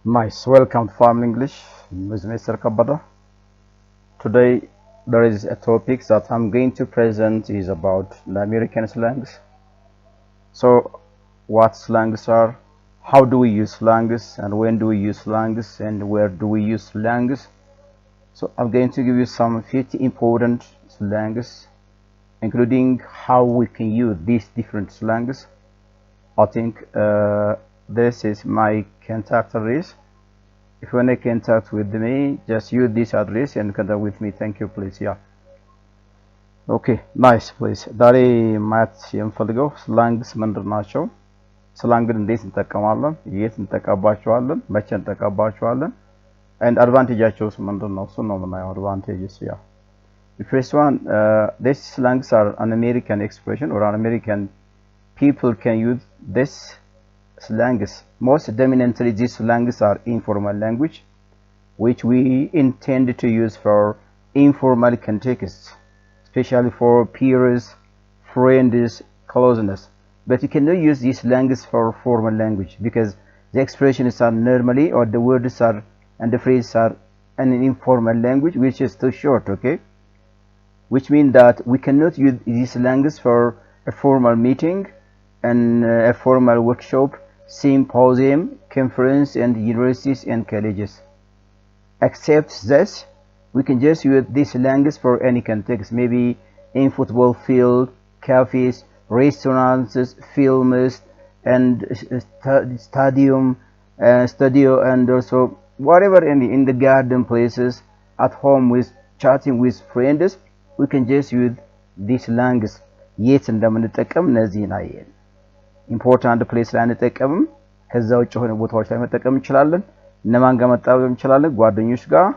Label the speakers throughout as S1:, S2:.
S1: Nice, welcome to Farm English with Mr. Kabada. Today there is a topic that I'm going to present is about the American slangs. So what slangs are, how do we use slangs, and when do we use slangs, and where do we use slangs. So I'm going to give you some 50 important slangs, including how we can use these different slangs. I think this is my contact address. If you want to contact with me, just use this address and contact with me. Thank you, please. Yeah. Okay, nice, please. ዛሬ ማየት የምፈልገው ስላንግስ ምንድን ናቸው? ስላንግን እንዴት እንጠቀማለን? የት እንጠቀምባቸዋለን? መቼ እንጠቀምባቸዋለን? and advantageaቸውስ ምንድን ነው? እሱ ነው የምናየው። advantages, yeah. The first one, these slangs are an American expression, or an American people can use this slangs. Most dominantly, these slangs are informal language, which we intend to use for informal contexts, especially for peers, friends, closeness. But you cannot use these slangs for formal language because the expressions are normally, or the words are and the phrases are an informal language, which is too short, okay? Which means that we cannot use these slangs for a formal meeting and a formal workshop, symposium, conference, and universities and colleges. Except this, we can just use these slangs for any context, maybe in football field, cafes, restaurants, films, and stadium, studio, and also whatever in the garden places, at home with chatting with friends, we can just use these slangs. የት እንደምንጠቀም እነዚህን አየን። ኢምፖርታንት ፕሌስ ላይ እንጠቀምም፣ ከዛ ውጭ ሆነ ቦታዎች ላይ መጠቀም እንችላለን። እነማን ጋር መጣበቅ እንችላለን? ጓደኞች ጋር፣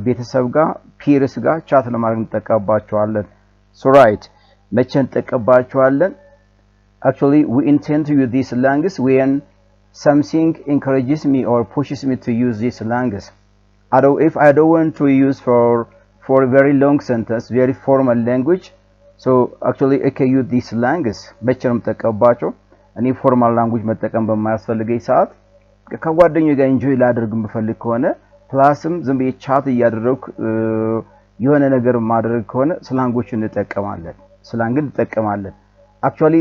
S1: ቤተሰብ ጋር፣ ፒርስ ጋር ቻት ለማድረግ እንጠቀምባቸዋለን። so right, መቼ እንጠቀምባቸዋለን? Actually, we intend to use these slangs when something encourages me or pushes me to use these slangs. If I don't want to use for a very long sentence, very formal language, so actually I can use these slangs. መቼ ነው የምጠቀምባቸው? እኔ ፎርማል ላንጉጅ መጠቀም በማያስፈልገኝ ሰዓት ከጓደኞቼ ጋር ኢንጆይ ላደርግ የምፈልግ ከሆነ ፕላስም ዝም ብዬ ቻት እያደረኩ የሆነ ነገር ማድረግ ከሆነ ስላንጎችን እንጠቀማለን። አክቹአሊ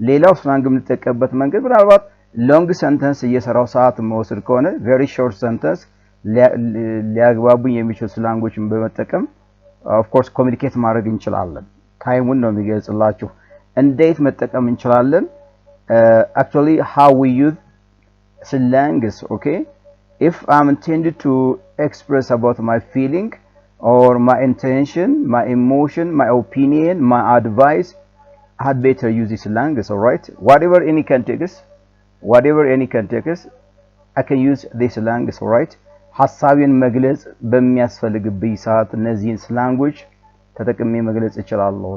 S1: ሌላው ስላንግ የምንጠቀምበት መንገድ ምናልባት ሎንግ ሰንተንስ እየሰራው ሰዓት መወስድ ከሆነ ቬሪ ሾርት ሰንተንስ ሊያግባቡኝ የሚችሉ ስላንጎችን በመጠቀም ኦፍ ኮርስ ኮሚኒኬት ማድረግ እንችላለን። ታይሙን ነው የሚገልጽላችሁ። እንዴት መጠቀም እንችላለን? Actually, how we use slangs, okay? If I'm intended to express about my feeling or my intention, my emotion, my opinion, my advice, I had better use these slangs, all right? Whatever any context, I can use these slangs, all right? ሐሳቤን መግለጽ በሚያስፈልግብኝ ሰዓት እነዚህን ስላንጎች ተጠቅሜ መግለጽ እችላለሁ።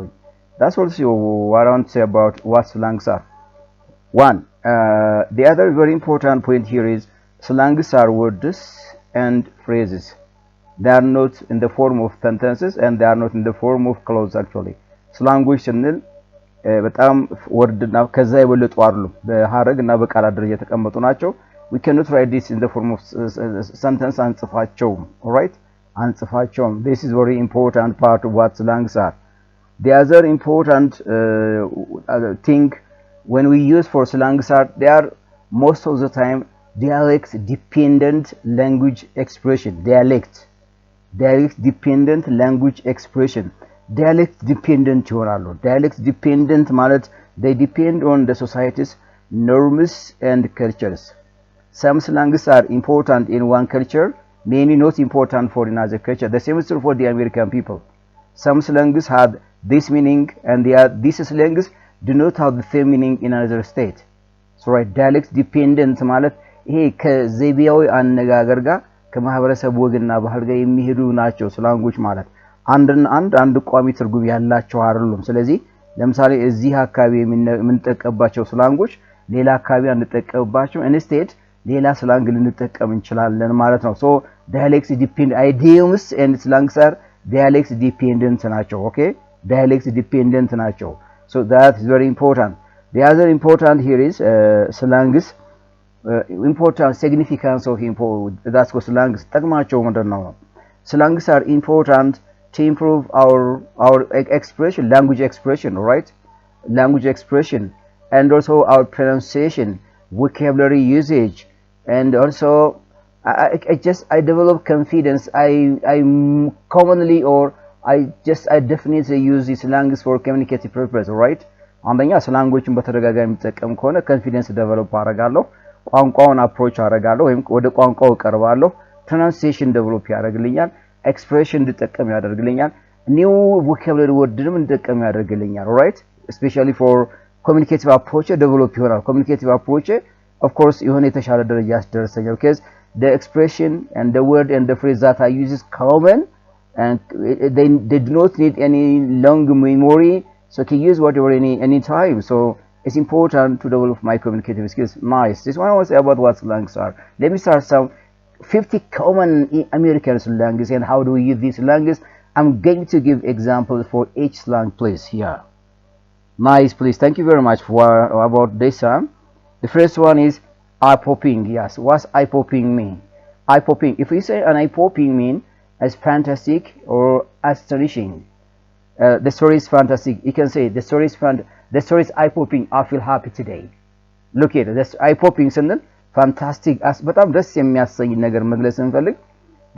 S1: That's also what I want to say about what slangs are. One, the other very important point here is slangs are words and phrases. They are not in the form of sentences and they are not in the form of clause actually. ስላንጎች ስንል በጣም ወርድና ከዛ የበለጡ አይደሉም። በሐረግና በቃላት ደረጃ የተቀመጡ ናቸው። We cannot write this in the form of sentence አንጽፋቸውም. All right? አንጽፋቸውም. This is very important part of what slangs are. The other important thing when we use for slangs are they are most of the time dialect dependent language expression. Dialect dependent language expression. Dialect dependent ይሆናሉ። Dialect dependent ማለት they depend on the society's norms and cultures. Some slangs are important in one culture, many not important for another culture. The same is true for the American people. Some slangs have this meaning and these slangs do not have the same meaning in another state. So right, dialect dependent ማለት ይሄ ከዘቢያዊ አነጋገር ጋር ከማህበረሰብ ወግና ባህል ጋር የሚሄዱ ናቸው ስላንጎች ማለት አንድ ቋሚ ትርጉም ያላቸው አይደሉም። ስለዚህ ለምሳሌ እዚህ አካባቢ የምንጠቀምባቸው ስላንጎች ሌላ አካባቢ አንጠቀምባቸው፣ instead ሌላ ስላንግ ልንጠቀም እንችላለን ማለት ነው። so dialects depend idioms and slangs are dialects dependent ናቸው. okay, dialects dependent ናቸው. So that is very important. The other important here is slangs important significance of that's what slangs ጠቅማቸው ምንድነው slangs are important to improve our expression, language expression, right? Language expression, and also our pronunciation, vocabulary usage, and also I develop confidence. I commonly or I definitely use these slangs for communicative purpose, right? አንደኛ ስላንጎችን በተደጋጋሚ የምጠቀም ከሆነ ኮንፊደንስ ዴቨሎፕ አደርጋለሁ ቋንቋውን አፕሮች አደርጋለሁ ወይም ወደ ቋንቋው ቀርባለሁ pronunciation ዴቨሎፕ ያደርግልኛል expression እንድጠቀም ያደርግልኛል new vocabulary wordንም እንድጠቀም ያደርግልኛል right especially for communicative approach develop ይሆናል communicative approach of course የሆነ የተሻለ ደረጃ ያስደርሰኛል because the expression and the word and the phrase that I use is common and they do not need any long memory, so I can use whatever any time. So it's important to develop my communicative skills. Nice. This one I want to say about what slangs are. Let me start some 50 common American slangs and how do we use these slangs. I'm going to give examples for each slang, please. Here. Nice, please. Thank you very much for about this one. The first one is eye-popping. Yes. What's eye-popping mean? Eye-popping. If we say an eye-popping mean as fantastic or astonishing. The story is fantastic. You can say the story is eye-popping. I feel happy today. Look at it. That's eye-popping sentence. Fantastic. በጣም ደስ የሚያሰኝ ነገር መግለጽ እንፈልግ.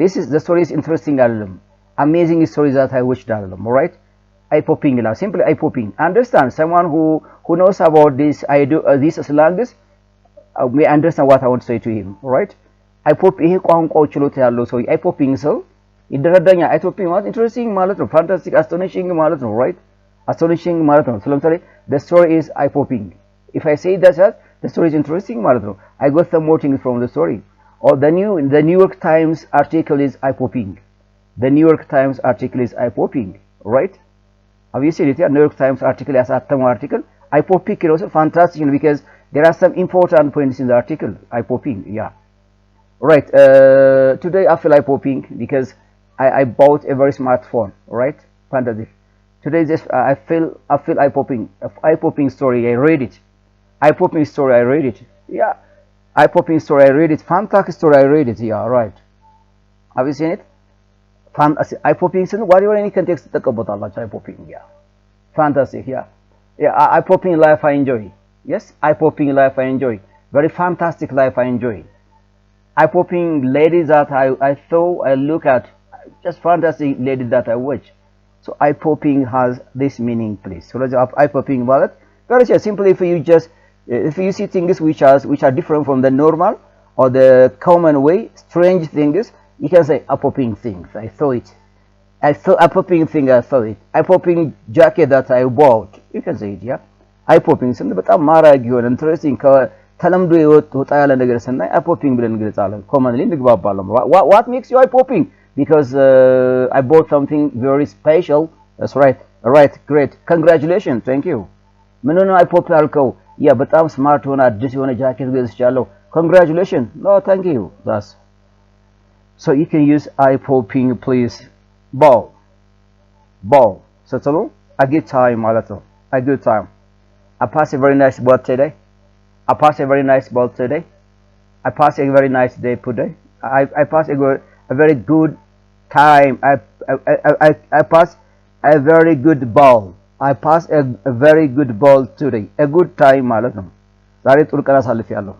S1: This is the story is interesting አይደለም. Amazing story that I watched አይደለም. All right? Eye-popping là simply eye-popping. Understand someone who knows about this these slangs may understand what I want to say to him. All right? eye-pop ይሄ ቋንቋው ችሎታ ያለው ሰው eye-popping ሰው ይደረዳኛ eye-popping ማለት interesting ማለት ነው fantastic astonishing ማለት ነው right astonishing ማለት ነው ስለምሳሌ the story is eye-popping if I say that the story is interesting ማለት ነው I got some more things from the story or the New York Times article is eye-popping the New York Times article is eye-popping right have you seen it New York Times article ያሳተመው article eye-popping is also fantastic because there are some important points in the article eye-popping yeah right today I feel eye-popping because I bought a very smartphone, right? Fantastic. Today just I feel eye-popping story. I read it. Eye-popping story. I read it. Yeah. Eye-popping story. I read it. Fantastic story. I read it. Yeah. Right. Have you seen it? Eye-popping. Whatever any context talk about Allah. Eye-popping. Yeah. Fantastic. Yeah. Yeah. Eye-popping life I enjoy. Yes. Eye-popping life I enjoy. Very fantastic life I enjoy. Eye-popping ladies that I saw. I look at. Just fantastic lady that I watch. So eye-popping has this meaning, please. So let's eye-popping wallet. Very simply, if you see things which are different from the normal or the common way, strange things, you can say eye-popping things. I saw it. I saw eye-popping thing. I saw it. Eye-popping jacket that I bought. You can say it, yeah. Eye-popping something, but I'm married. You're interesting. ተለምዶ ወጣ ያለ ነገር ሰናይ eye-popping ብለን እንገልጻለን commonly እንግባባለን what makes you eye-popping because I bought something very special that's right right great congratulations thank you ምን ነው eye-pop ያልከው ያ በጣም ስማርት ሆነ አዲስ የሆነ ጃኬት ገዝቻለሁ congratulations no thank you that's so you can use eye-popping please ball settle a good time ማለት ነው a good time I passed a very nice birthday today I passed a very nice ball today. I passed a very nice day today. I passed a very good time. I passed a very good ball. I passed a very good ball today. A good time ማለት ነው ዛሬ ጥሩ ቀን አሳልፌያለሁ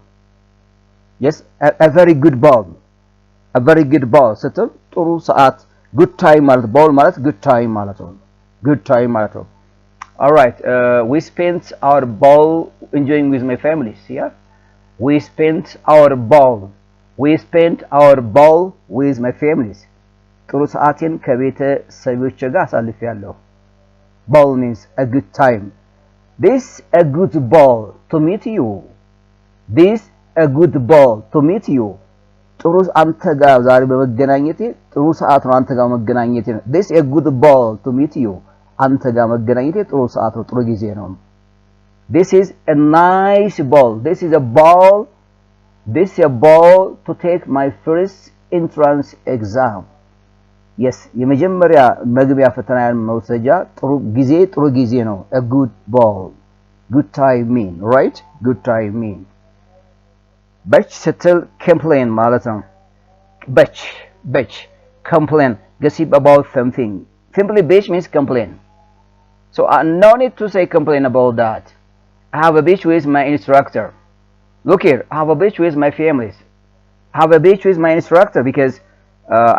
S1: yes a very good ball a very good ball ስትል ጥሩ ሰዓት good time ማለት ball ማለት good time ማለት ነው good time ማለት ነው all right we spent our ball enjoying with my family yeah we spent our ball with my families ጥሩ ሰዓትን ከቤተሰቦቼ ጋር አሳልፌያለሁ ball means a good time this a good ball to meet you this a good ball to meet you ጥሩ አንተ ጋር ዛሬ በመገናኘቴ ጥሩ ሰዓት ነው አንተ ጋር መገናኘቴ this a good ball to meet you አንተ ጋር መገናኘቴ ጥሩ ሰዓት ነው ጥሩ ጊዜ ነው this is a nice ball this is a ball to take my first entrance exam yes የመጀመሪያ መግቢያ ፈተናን መውሰጃ ጥሩ ጊዜ ነው a good ball good time mean right good time mean bitch ስትል complain ማለት ነው። bitch complain gossip about something. Simply bitch means complain. So no need to say complain about that. I have a bitch with my instructor. Look here, I have a bitch with my families. I have a bitch with my instructor because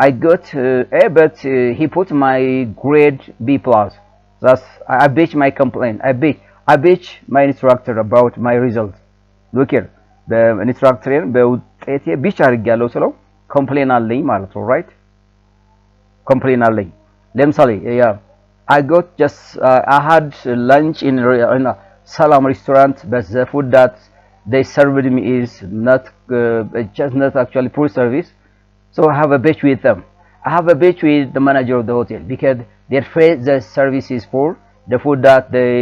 S1: I got A, but he put my grade B plus. Thus, I bitch my complaint. I bitch my instructor about my result. Look here, the instructor በውጤቴ bitch አድርጌያለሁ ስለው complain አለኝ ማለት ነው, right? complain አለኝ. ለምሳሌ yeah, I got just I had lunch in a Salam restaurant, but the food that they served me is not just not actually poor service. So I have a bitch with them. I have a bitch with the manager of the hotel because the service is poor. The food that they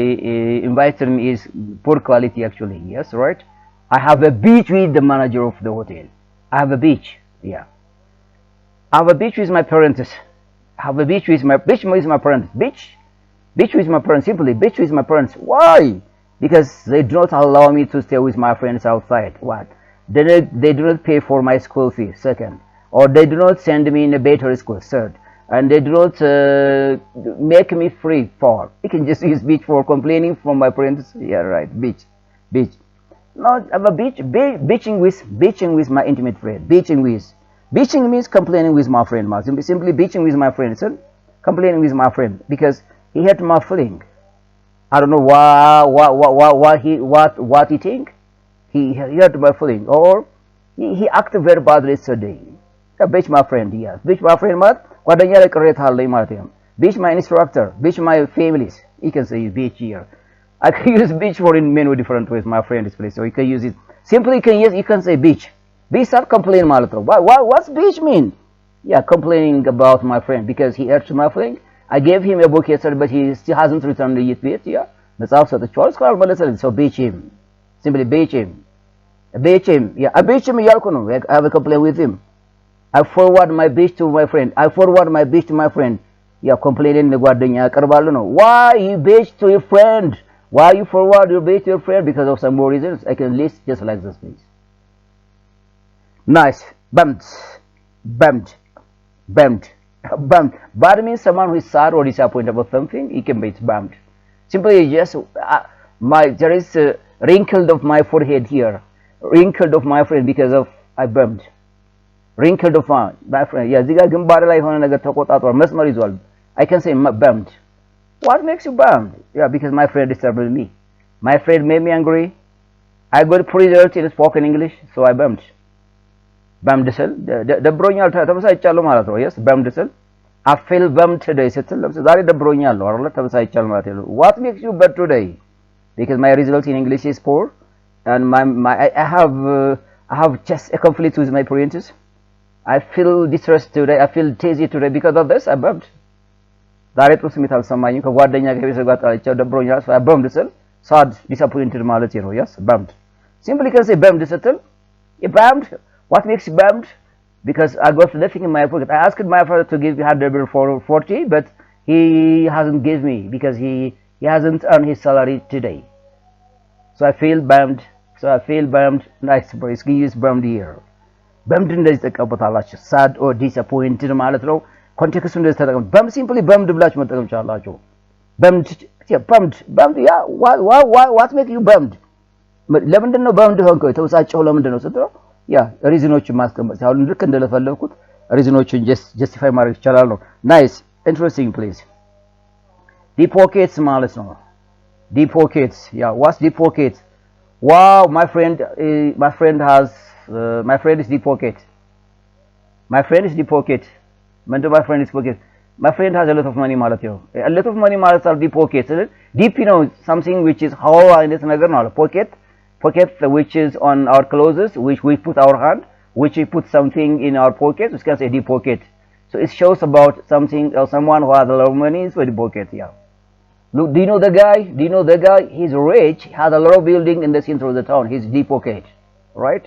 S1: invited me is poor quality actually. Yes, right. I have a bitch with the manager of the hotel. I have a bitch. Yeah. I have a bitch with my parents. I have a bitch with my parents. Bitch with my parents. Simply bitch with my parents. Why? Because they do not allow me to stay with my friends outside. What? They do not pay for my school fee. Second, or they do not send me in a better school. Third, and they do not make me free. Four. You can just use bitch for complaining from my parents. Yeah, right. Bitch. No, I'm a bitch. Bitching with my intimate friend. Bitching means complaining with my friend. Simply bitching with my friend. So, complaining with my friend because he hurt my feeling. I don't know what he think. He hurt my feeling, or he acted very badly yesterday. Bitch my friend, yes. Bitch my friend, mat. ጓደኛ ላይ ቅሬታ አለኝ ማለት ነው. Bitch my instructor. Bitch my families. You can say bitch here. I can use bitch for in many different ways. My friend is place, so you can use it. Simply you can say bitch. Bitch start complain ማለት ነው. What's bitch mean? Yeah, complaining about my friend because he hurt my feeling. I gave him a book yesterday, but he still hasn't returned it yet. Yeah, መጽሐፍ ሰጥቼዋለሁ እስካሁን አልመለሰልኝም. So bitch him. Simply bitch him. Yeah, I bitch him እያልኩ ነው. I have a complaint with him. I forward my bitch to my friend. Yeah, complaining ለጓደኛ ያቀርባሉ ነው. Why you bitch to your friend? Why you forward your bitch to your friend? Because of some more reasons. I can list just like this, please. Nice. Bummed. Bad means someone who is sad or disappointed about something. He can be bummed. Simply just there is a wrinkled of my forehead here. Wrinkled of my friend because of I bummed. Wrinkled of my friend. Yeah, እዚህ ጋር ግንባር ላይ የሆነ ነገር ተቆጣጥሯል መስመር ይዟል. I can say bummed. What makes you bummed? Yeah, because my friend disturbed me. My friend made me angry. I got poor results in spoken English, so I bummed. Bummed ስል ደብሮኛል ተበሳጭቻለሁ ማለት ነው. Yes, bummed ስል I feel bummed today ስትል ዛሬ ደብሮኛል ነው አይደል? ተበሳጭቻለሁ ማለት ነው. What makes you bummed today? Because my results in English is poor, and I have just a conflict with my parents. I feel distressed today. I feel dizzy today because of this. I bummed. ዛሬ ጥሩ ስሜት አልሰማኝም ከጓደኛ ከቤተሰብ ጋር ጣልቻለሁ ደብሮኛል. So I bummed ስል sad, disappointed ማለት ነው. Yes, bummed. Simply can say bummed ስትል bummed. What makes you bummed? Because I got nothing in my pocket. I asked my father to give me hard labor for 40, but he hasn't given me because he hasn't earned his salary today. So I feel bummed. Nice boys. He use bummed here. Bummed እንደዚህ ተቀበታላችሁ. Sad or disappointed ማለት ነው. ኮንቴክስቱ እንደዚህ ተጠቀሙ። bummed simply bummed ብላችሁ መጠቀም ቻላችሁ. bummed. Yeah, what make you bummed? ለምንድን ነው bummed ሆንከው? የተወሳጨው ለምንድን ነው ስትለው ያ ሪዝኖችን ማስቀመጥ አሁን ልክ እንደለፈለኩት ሪዝኖችን ጀስቲፋይ ማድረግ ይችላል ነው። ናይስ ኢንትረስቲንግ ፕሊዝ ዲፕ ፖኬትስ ማለት ነው። ዲፕ ፖኬትስ ያ ዋትስ ዲፕ ፖኬት ዋው my friend is deep pocket. My friend is deep pocket. ምንድን my friend is pocket? My friend has a lot of money ማለት ነው። a lot of money ማለት are deep pockets. Deep something which is whole አይነት ነገር ነው። pocket which is on our clothes, which we put our hand, which we put something in our pocket, we can say deep pocket. So it shows about something or someone who has a lot of money is deep pocket. Yeah. Look, do you know the guy? He's rich. He has a lot of building in the center of the town. He's deep pocket, right?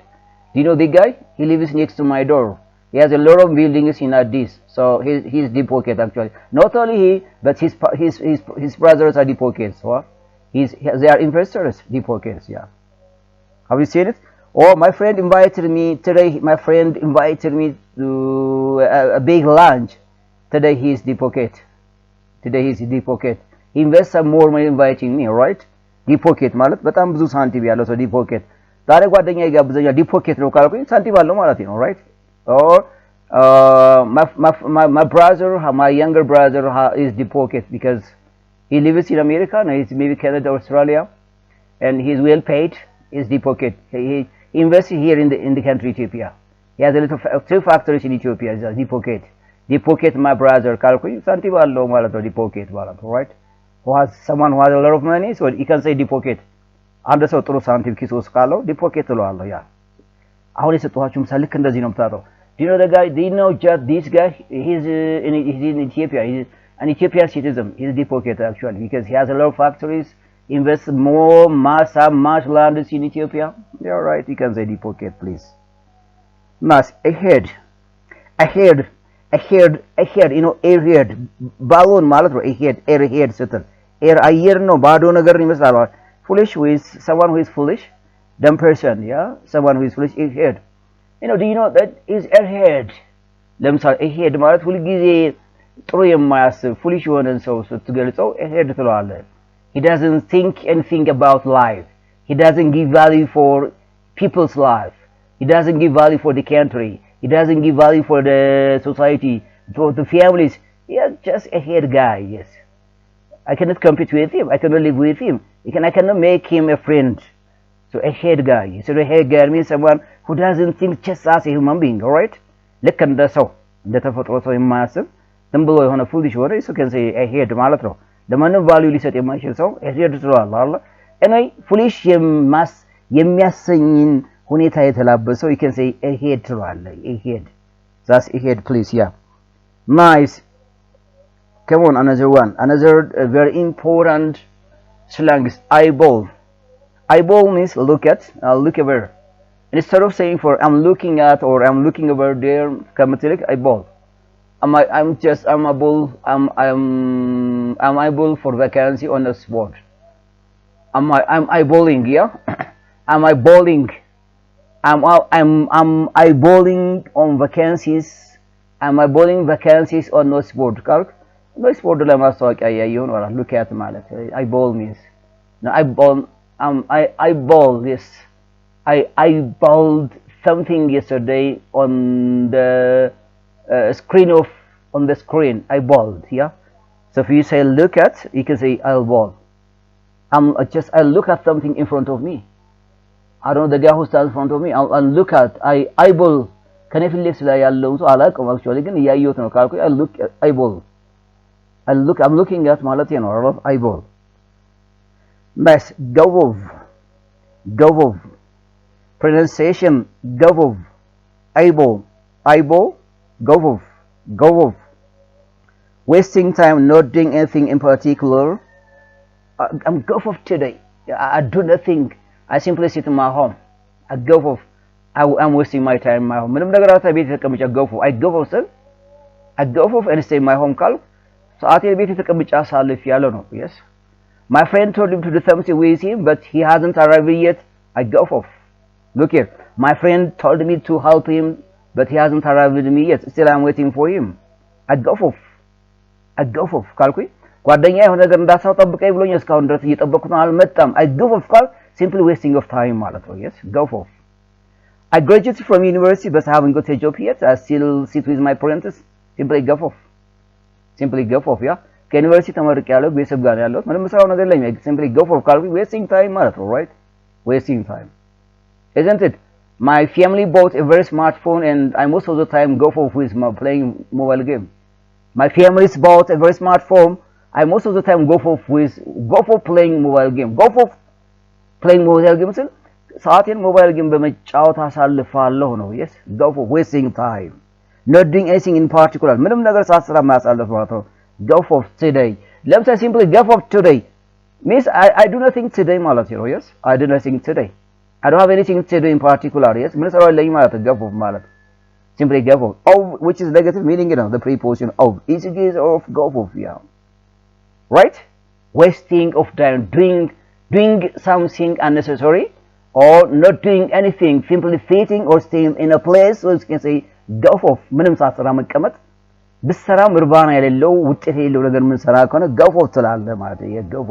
S1: Do you know the guy? He lives next to my door. He has a lot of buildings in Addis. So he's deep pocket actually. Not only he, but his brothers are deep pockets. What? They are investors, deep pockets. Yeah. Have you seen it? Or my friend invited me today. My friend invited me to a big lunch. Today he is deep pocket. Today he is deep pocket. He invests some more money inviting me, right? ዲፕ ፖኬት ማለት በጣም ብዙ ሳንቲም ያለው ሰው ዲፕ ፖኬት ዛሬ ጓደኛ ይጋብዘኛል ዲፕ ፖኬት ነው ካልኩኝ ሳንቲም አለው ማለት ነው right or my brother my younger brother is deep pocket because he lives in America and he's maybe Canada or Australia and he's well paid is deep pocket he invests here in the country Ethiopia he has a little two factories in Ethiopia is deep pocket my brother ካልኩኝ ሳንቲም አለው ማለት ነው deep pocket ማለት ነው right who has someone who has a lot of money so you can say deep pocket አንድ ሰው ጥሩ ሳንቲም ኪስ ውስጥ ካለው deep pocket ትለዋለህ ያ አሁን የሰጠኋችሁ ምሳሌ ልክ እንደዚህ ነው የምታጠው do you know the guy do you know just this guy he's in Ethiopia he's an Ethiopian citizen he's deep pocket actually because he has a lot of factories invests more much land in Ethiopia you're right you can say deep pocket please nice ahead you know airhead balloon ማለት ነው airhead ስትል air አየር ነው ባዶ ነገር ይመስላል foolish with someone who is foolish dumb person yeah someone who is foolish airhead you know do you know that is airhead ለምሳሌ airhead ማለት ሁሉ ጊዜ ጥሩ የማያስብ foolish የሆነን ሰው ስትገልጸው airhead ትለዋለህ he doesn't think anything about life he doesn't give value for people's life he doesn't give value for the country he doesn't give value for the society for the families yeah just a head guy yes I cannot compete with him I cannot live with him I cannot make him a friend so a head guy so a head guy means someone who doesn't think just as a human being all right ልክ እንደ ሰው እንደ ተፈጥሮ ሰው የማያስብ ዝም ብሎ የሆነ foolish ወሬ so can say a head ማለት ነው ለማንም value ሊሰጥ የማይችል ሰው a head ትለዋለህ አይደል anyway foolish የሚያሰኝን ሁኔታ የተላበሰው you can say a head ትለዋለህ a head that's a head please yeah nice come on another one another very important slang is eyeball means look at look over instead of saying for I'm looking at or I'm looking over there come to like eyeball I'm eyeball for vacancy on the spot I'm eyeballing yeah I'm eyeballing I'm eyeballing on vacancies I'm eyeballing vacancies on no sport calc no sport ለማስታወቂያ ያየው ነው look at ማለት eyeball means no eyeball yes I eyeballed something yesterday on the screen on the screen eyeballed yeah so if you say look at you can say eyeball I look at something in front of me I don't know the guy who stands in front of me I'll look at eyeball ከኔ ፊት ለፊት ላይ ያለው ሰው አላውቅም actually ግን ያየሁት ነው ካልኩ I look at eyeball I'm looking at ማለት ነው eyeball nice go pronunciation go eyeball go wasting time not doing anything in particular I'm go today I do nothing I simply sit in my home I go I'm wasting my time in my home ምንም ነገር ቤት ተቀምጬ I go and stay in my home ካልኩ ሰዓቴ ቤት ተቀምጬ አሳልፍ ያለው ነው yes my friend told him to do something with him but he hasn't arrived yet I go look here my friend told me to help him but he hasn't arrived with me yet still I'm waiting for him I go ካልኩኝ ጓደኛ የሆነ ነገር እንዳሳው ጠብቀኝ ብሎኝ እስካሁን ድረስ እየጠበቅኩት ነው አልመጣም I go ካል simply wasting of time ማለት ነው yes go I graduated from university but I haven't got a job yet I still sit with my parents simply go yeah ከዩኒቨርሲቲ ተመርቄያለሁ ቤተሰብ ጋር ያለው ምንም ስራው ነገር የለኝም simply go ካልኩኝ wasting time ማለት ነው right wasting time isn't it my family bought a very smartphone and I most of the time go with playing mobile game my family's bought a very smartphone I most of the time go for playing mobile game playing mobile games ሰዓቴን ሞባይል ጌም በመጫወት አሳልፋለሁ ነው yes go for wasting time not doing anything in particular ምንም ነገር ሳትሰራ ማሳለፍ ማለት ነው go for today let's say simply go for today means I do nothing today ማለት ነው yes I do nothing today I don't have anything to do in particular yes ምን ሰራው ለኝ ማለት go for ማለት simply go for which is negative meaning you know the preposition of is of go for yeah right wasting of time doing something unnecessary or not doing anything, simply sitting or staying in a place, so you can say ገፎ ምንም ሳትሰራ መቀመጥ ብትሰራም እርባና የሌለው ውጤት የሌለው ነገር ምን ሰራ ከሆነ ገፎ ትላለህ ማለት ነው የገፎ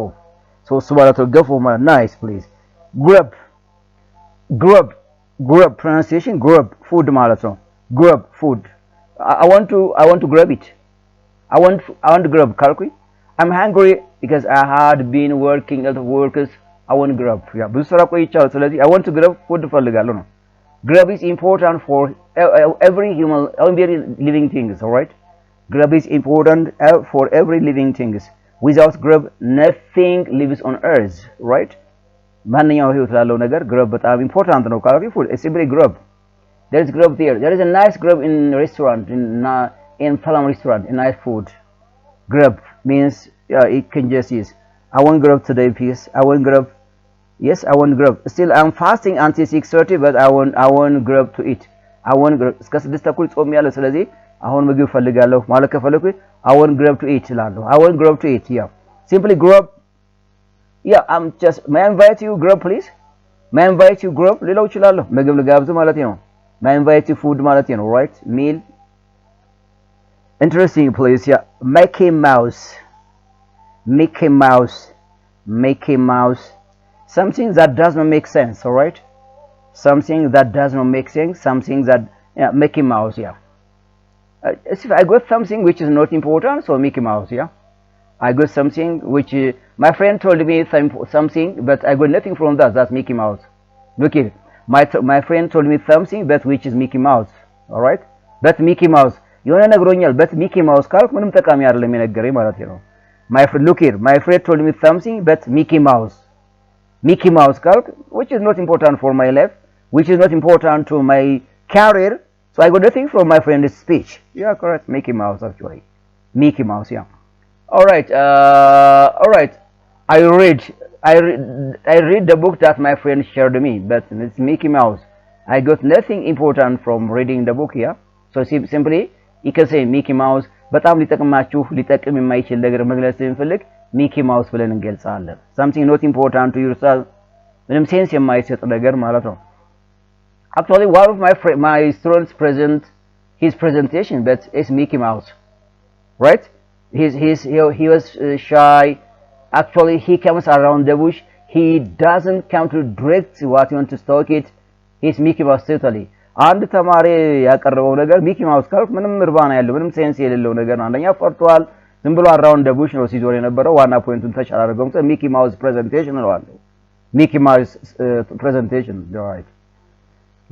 S1: so እሱ ማለት ነው ገፎ ማለት nice please grub grub pronunciation grub food ማለት ነው grub food I want to grab it I want to grab ካልኩኝ I'm hungry because I had been working at workers I want to grab yeah ብዙ ስራ ቆይቻለሁ ስለዚህ I want to grab food ፈልጋለሁ ነው grub is important for every living things all right grub is important for every living things without grub nothing lives on earth right ማንኛው ህይወት ላለው ነገር grub በጣም important ነው ካልኩኝ food is simply grub there is grub there is a nice grub in restaurant in Palam restaurant in nice food grub means it can just use I want grub today please I want grub yes I want grub still I'm fasting until 6:30 but I want grub to eat I want grub እስከ 6 ተኩል ጾም ያለው ስለዚህ አሁን ምግብ ፈልጋለሁ ማለት ከፈለኩ I want grub to eat ይላል I want grub to eat yeah simply grub yeah I'm just may I invite you grub please may I invite you grub ሌላው ይችላል ምግብ ልጋብዝ ማለት ነው may I invite you food ማለት ነው right meal interesting place yeah Mickey Mouse something that does not make sense all right something that does not make sense something that yeah Mickey Mouse yeah if I got something which is not important so Mickey Mouse yeah I got something which my friend told me something but I got nothing from that that's Mickey Mouse look here my friend told me something but which is Mickey Mouse all right but Mickey Mouse የሆነ ነግሮኛል but Mickey Mouse ካልኩ ምንም ጠቃሚ አይደለም የነገረኝ ማለት ነው my friend look here my friend told me something but Mickey Mouse ካልኩ which is not important for my life which is not important to my career so I got nothing from my friend's speech yeah correct Mickey Mouse actually Mickey Mouse yeah all right I read the book that my friend shared me but it's Mickey Mouse I got nothing important from reading the book yeah so simply you can say Mickey Mouse በጣም ሊጠቅም የማይችል ነገር መግለጽ እንፈልግ Mickey Mouse ብለን እንገልጻለን something not important to yourself ምንም ሴንስ የማይሰጥ ነገር ማለት ነው actually one of my students present his presentation but it's Mickey Mouse right he was shy actually he comes around the bush he doesn't come to direct what you want to talk it he's Mickey Mouse totally አንድ ተማሪ ያቀረበው ነገር Mickey Mouse ካልኩ ምንም እርባና ያለው ምንም ሴንስ የሌለው ነገር ነው አንደኛ ፈርቷል ዝም ብሎ around the bush ነው ሲዞር የነበረው ዋና ፖይንቱን ተች አላደረገውም Mickey Mouse presentation ነው አለው Mickey Mouse presentation right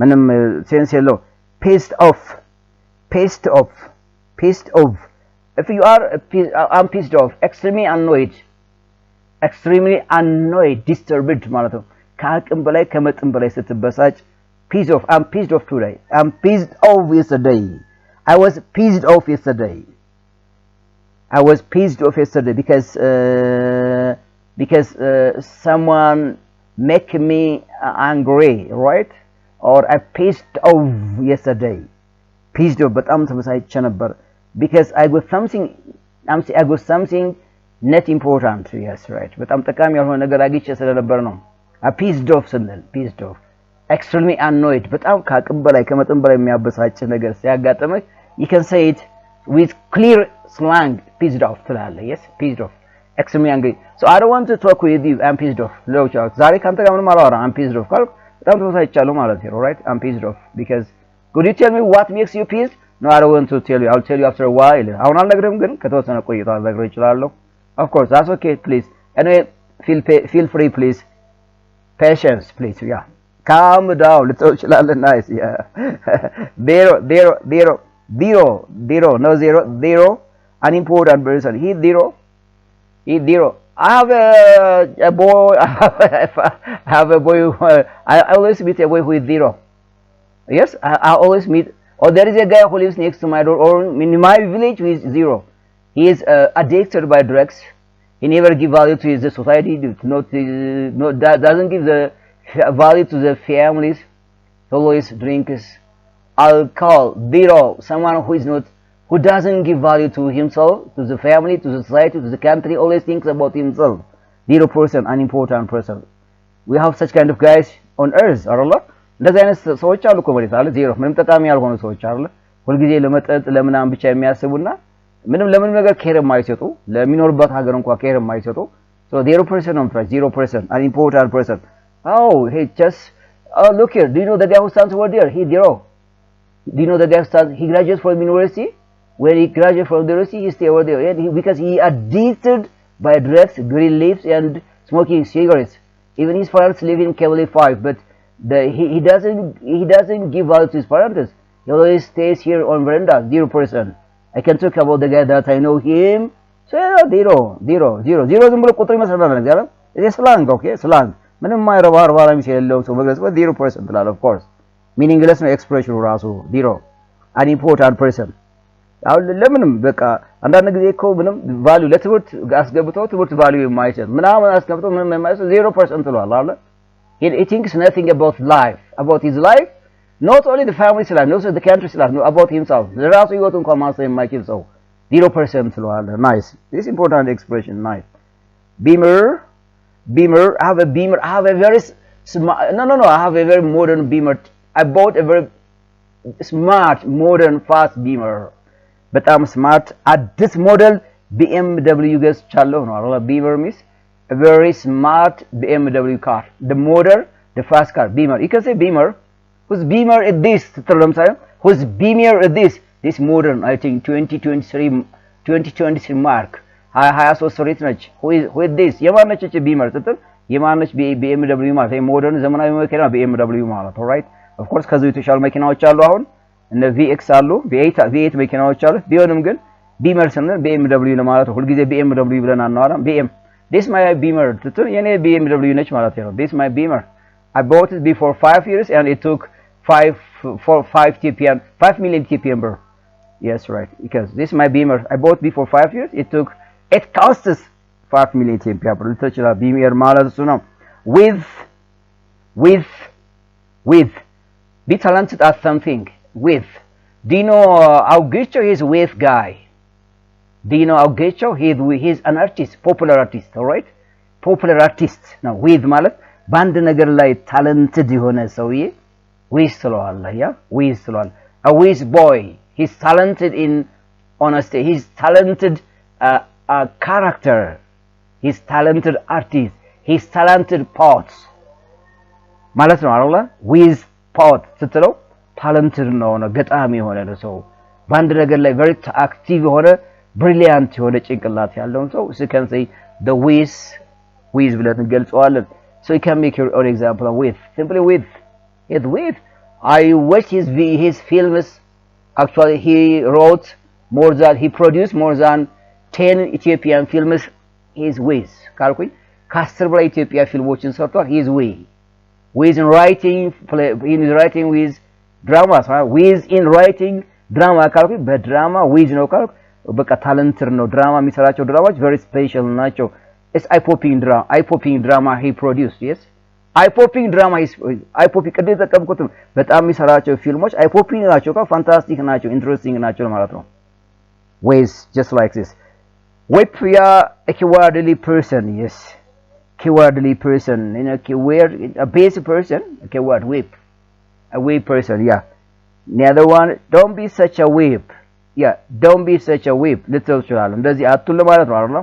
S1: ምንም ሴንስ የለው pissed off if you are I'm pissed off extremely annoyed disturbed ማለት ነው ከአቅም በላይ ከመጠን በላይ ስትበሳጭ pissed off I'm pissed off today I'm pissed off yesterday I was pissed off yesterday because someone make me angry right or I pissed off yesterday pissed off በጣም ተበሳጭቼ ነበር because I got something not important yes right በጣም ጠቃሚ ያልሆነ ነገር አግኝቼ ስለነበር ነው pissed off ስንል pissed off extremely annoyed በጣም ከአቅም በላይ ከመጠን በላይ የሚያበሳጭ ነገር ሲያጋጥምህ you can say it with clear slang pissed off ትላለህ yes pissed off extremely angry so I don't want to talk with you I'm pissed off ዛሬ ካንተ ጋር ምንም አላወራም I'm pissed off ካልኩ በጣም ተበሳጭቻለሁ ማለት ነው right I'm pissed off because could you tell me what makes you pissed no I don't want to tell you I'll tell you after a while አሁን አልነግርህም ግን ከተወሰነ ቆይታ ልነግርህ እችላለሁ of course that's okay please anyway feel free please patience please yeah calm down little children nice yeah zero no zero an important person he zero I have a boy I always meet a boy who is zero yes I always meet or there is a guy who lives next to my door or in my village who is zero he is addicted by drugs he never give value to his society doesn't give the value to the families always drinks alcohol zero someone who doesn't give value to himself to the family to the society to the country always thinks about himself 0% unimportant person we have such kind of guys on earth አይደለ እንደዚህ አይነት ሰዎች አሉ እኮ በሬት አለ ዜሮ ምንም ጠቃሚ ያልሆኑ ሰዎች አይደለ ሁሉ ጊዜ ለመጠጥ ለምናም ብቻ የሚያስቡና ምንም ለምንም ነገር ኬር የማይሰጡ ለሚኖርበት ሀገር እንኳን ኬር የማይሰጡ so 0% on price 0% an important person oh he just look here do you know the guy who stands over there he zero do you know the guy who stands he graduates from university when he graduates from the university he stay over there and because he addicted by drugs green leaves and smoking cigarettes even his parents live in Kevali 5 but he doesn't give out to his parents he always stays here on veranda 0% I can talk about the guy that I know him so zero ዝም ብሎ ቁጥር ይመስላል ነገር it is slang okay slang ምንም ማይረባ አርባራም ሲያለው ሰው መግለጽ 0% ብላል of course meaningless ነው expression ራሱ zero an important person አሁን ለምንም በቃ አንዳንድ ጊዜ እኮ ምንም ቫልዩ ለትምህርት አስገብተው ትምህርት ቫልዩ የማይሰጥ ምናምን አስገብተው ምንም የማይሰጥ 0% ብሏል አይደል he thinks nothing about his life not only the family's life not only the country's life no about himself ለራሱ ህይወት እንኳን ማሰብ የማይችል ሰው 0% ብሏል nice this important expression nice beamer I have a beamer I have a very smart no I have a very modern beamer I bought a very smart modern fast beamer በጣም ስማርት አዲስ ሞዴል BMW ገዝቻለሁ ነው አይደል beamer means a very smart BMW car the model the fast car beamer you can say beamer whose beamer is this ለምሳሌ whose beamer is this modern I think 2023 mark 23 ነች who is this የማነች እቺ beamer ስትል የማነች BMW ማለት ሞደርን ዘመናዊ መኪና BMW ማለት alright of course ከዚህ የተሻሉ መኪናዎች አሉ አሁን እነ VX አሉ V8 መኪናዎች አሉ ቢሆንም ግን beamer ስንል BMW ለማለት ሁሉ ጊዜ BMW ብለን አናወራም BM this my beamer ስትል የኔ BMW ነች ማለት ነው this my beamer I bought it before 5 years and it took 5 TPM 5 million TPM bro yes right because this my beamer I bought before 5 years it costs 5 million TPM bro ለተችላ beamer ማለት እሱ ነው with be talented at something with do you know Augusto is with guy do you know Augusto he's an artist popular artist all right popular artist now with ማለት ባንድ ነገር ላይ talented የሆነ ሰውዬ with ስለዋል ያ with ስለዋል a with boy he's talented in honesty he's talented character he's talented artist he's talented poets ማለት ነው አይደል with poet ስትለው talented ነው ገጣሚ የሆነ ሰው ባንድ ነገር ላይ very active የሆነ brilliant የሆነ ጭንቅላት ያለው ሰው you can say the with ብለን እንገልጸዋለን so you can make your own example with simply with I watch his films actually he produced more than 10 Ethiopian films his with ካልኩኝ ከ10 በላይ ኢትዮጵያ ፊልሞችን ሰርቷል his with in writing with drama with in writing drama ካልኩኝ በድራማ with ነው ካልኩ በቃ ታለንትር ነው ድራማ የሚሰራቸው ድራማዎች very special ናቸው it's eye-popping drama he produced yes eye-popping drama eye-popping ቅድም ተጠቀምኩት በጣም የሚሰራቸው ፊልሞች eye-popping ናቸው ፋንታስቲክ ናቸው ኢንትረስቲንግ ናቸው ማለት ነው with just like this whip yeah a keywordly person yes keywordly person you know keyword a basic person a keyword whip a whip person yeah the other one don't be such a whip yeah don't be such a whip ልትለው ይችላል እንደዚህ አቱን ለማለት ነው አይደል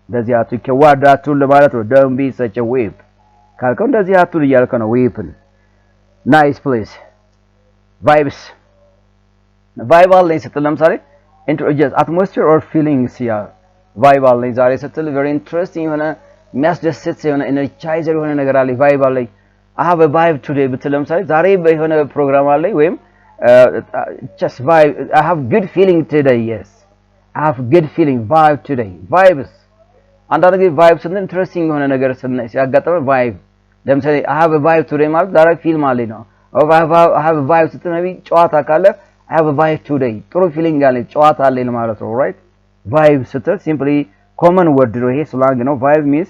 S1: እንደዚህ አቱ keyword አቱን ለማለት ነው don't be such a whip ካልከው እንደዚህ አቱን እያልከ ነው whipን nice please vibes vibe ላይ ስትል ለምሳሌ just atmosphere or feelings yeah vibe ላይ ዛሬ ስትል very interesting የሆነ የሚያስደስት የሆነ energizer የሆነ ነገር አለ vibe ላይ I have a vibe today ብትል ለምሳሌ ዛሬ በሆነ ፕሮግራም ላይ ወይም just vibe I have good feeling today yes I have good feeling vibe today vibes አንዳንድ ጊዜ vibes እና interesting የሆነ ነገር ሲያጋጥም vibe ለምሳሌ I have a vibe today ማለት ዛሬ ፊልም አለኝ ነው I have a vibe ስትል ነቢ ጨዋታ ካለ I have a vibe today ጥሩ feeling አለኝ ጨዋታ አለኝ ማለት ነው right vibe ስትል simply common word ነው ይሄ slang ነው vibe means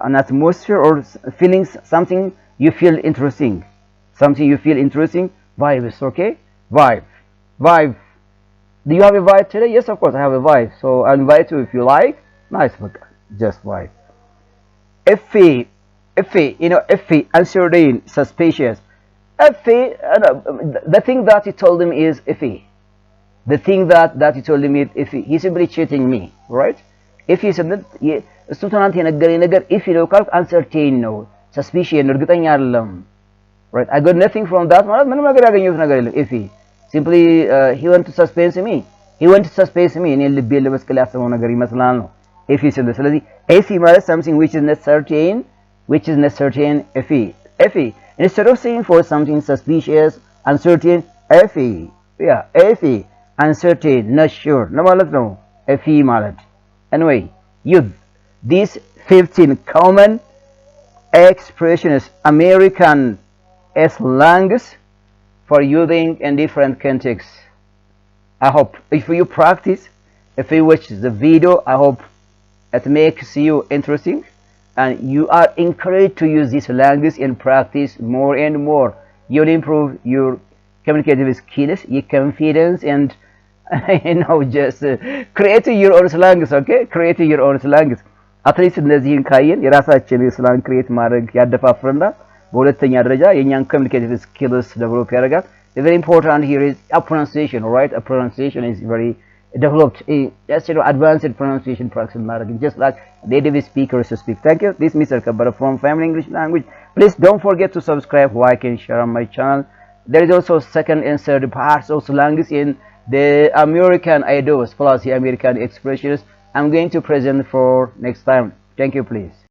S1: an atmosphere or feelings something you feel interesting vibes okay vibe do you have a vibe today yes of course I have a vibe so I'll invite you if you like nice but just vibe iffy, iffy, uncertain, suspicious. Iffy, the thing that he told him is iffy. The thing that he told him is iffy. He's simply cheating me, right? If he said that, እሱ ትናንት የነገረኝ ነገር if ነው ካልኩ uncertain ነው suspicious ነው እርግጠኛ አይደለም right I got nothing from that ማለት ምንም ነገር ያገኘሁት ነገር የለም if he simply he want to suspense me እኔ ልቤ ለመስቀል ያሰበው ነገር ይመስላል ነው if he said ስለዚህ if he ማለት something which is not certain if he instead of saying for something suspicious uncertain if he uncertain not sure ነው ማለት ነው if he ማለት anyway youth these 15 common expressions American slangs for using in different contexts. I hope if you practice, if you watch the video, I hope it makes you interesting and you are encouraged to use these languages in practice more and more. You'll improve your communicative skills, your confidence, and just create your own slangs. Okay, create your own slangs. አትሊስት እነዚህን ካየን የራሳችን ስላንግ ክሬት ማድረግ ያደፋፍረናል በሁለተኛ ደረጃ የኛን ኮሙኒኬቲቭ ስኪልስ ዴቨሎፕ ያደርጋል very important here is a pronunciation right a pronunciation is very developed just advanced pronunciation practice mattering just like native speakers speak thank you this is Mr. Kabara from Family English Language please don't forget to subscribe like and share on my channel there is also second and third parts of slangs in the American ideas plus the American expressions I'm going to present for next time. Thank you, please.